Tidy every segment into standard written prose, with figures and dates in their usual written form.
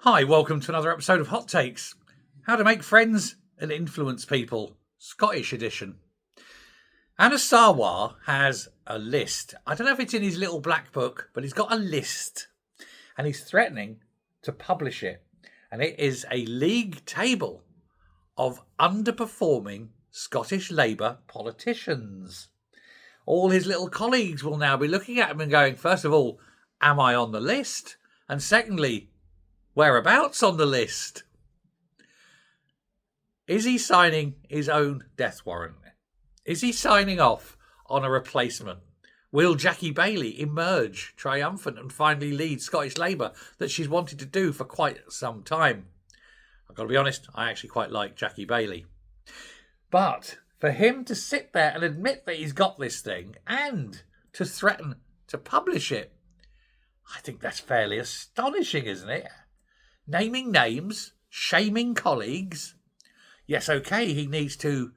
Hi, welcome to another episode of Hot Takes. How to make friends and influence people, Scottish edition. Anas Sarwar has a list. I don't know if it's in his little black book, but he's got a list. And he's threatening to publish it. And it is a league table of underperforming Scottish Labour politicians. All his little colleagues will now be looking at him and going, first of all, am I on the list? And secondly, whereabouts on the list? Is he signing his own death warrant? Is he signing off on a replacement? Will Jackie Baillie emerge triumphant and finally lead Scottish Labour that she's wanted to do for quite some time? I've got to be honest, I actually quite like Jackie Baillie. But for him to sit there and admit that he's got this thing and to threaten to publish it, I think that's fairly astonishing, isn't it? Naming names, shaming colleagues. Yes, okay, he needs to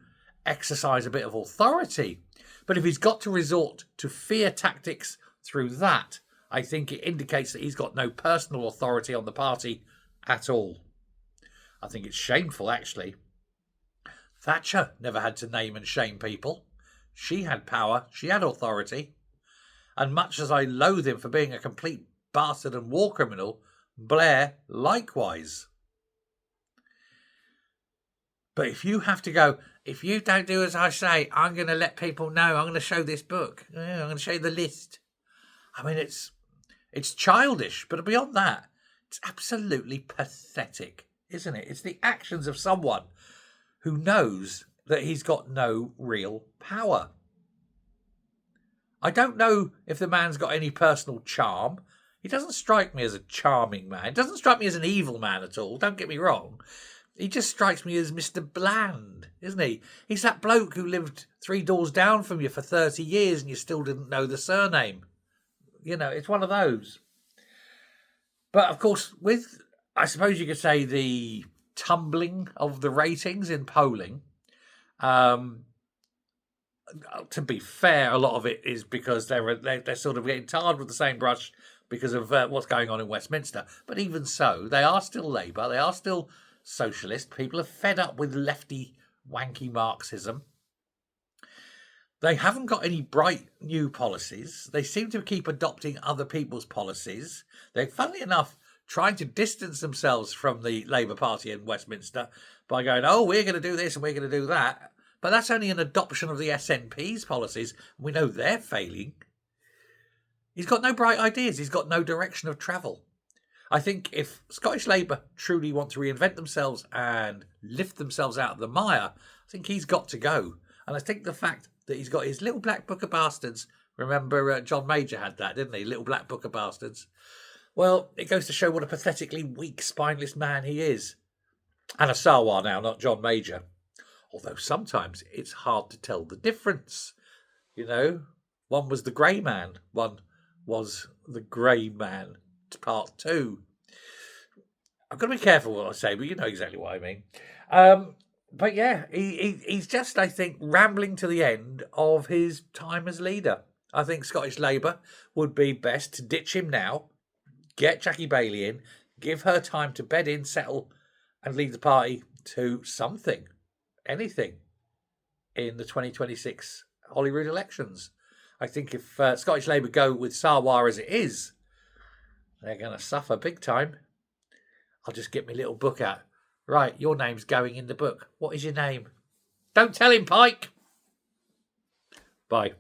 exercise a bit of authority. But if he's got to resort to fear tactics through that, I think it indicates that he's got no personal authority on the party at all. I think it's shameful, actually. Thatcher never had to name and shame people. She had power, she had authority. And much as I loathe him for being a complete bastard and war criminal, Blair likewise. But if you have to go, if you don't do as I say, I'm going to let people know, I'm going to show this book, I'm going to show you the list. I mean, it's childish, but beyond that, it's absolutely pathetic, isn't it? It's the actions of someone who knows that he's got no real power. I don't know if the man's got any personal charm. He doesn't strike me as a charming man. He doesn't strike me as an evil man at all, don't get me wrong. He just strikes me as Mr. Bland, isn't he? He's that bloke who lived 3 doors down from you for 30 years and you still didn't know the surname. You know, it's one of those. But, of course, with, I suppose you could say, the tumbling of the ratings in polling, to be fair, a lot of it is because they're sort of getting tarred with the same brush because of what's going on in Westminster. But even so, they are still Labour. They are still socialist. People are fed up with lefty, wanky Marxism. They haven't got any bright new policies. They seem to keep adopting other people's policies. They're, funnily enough, trying to distance themselves from the Labour Party in Westminster by going, oh, we're going to do this and we're going to do that. But that's only an adoption of the SNP's policies. We know they're failing. He's got no bright ideas. He's got no direction of travel. I think if Scottish Labour truly want to reinvent themselves and lift themselves out of the mire, I think he's got to go. And I think the fact that he's got his little black book of bastards, remember John Major had that, didn't he? Little black book of bastards. Well, it goes to show what a pathetically weak, spineless man he is. Anas Sarwar now, not John Major. Although sometimes it's hard to tell the difference. You know, one was the grey man, one was the grey man, part 2. I've got to be careful what I say, but you know exactly what I mean. But yeah, he's just, I think, rambling to the end of his time as leader. I think Scottish Labour would be best to ditch him now, get Jackie Baillie in, give her time to bed in, settle, and lead the party to something, anything, in the 2026 Holyrood elections. I think if Scottish Labour go with Sarwar as it is, they're going to suffer big time. I'll just get my little book out. Right, your name's going in the book. What is your name? Don't tell him, Pike. Bye.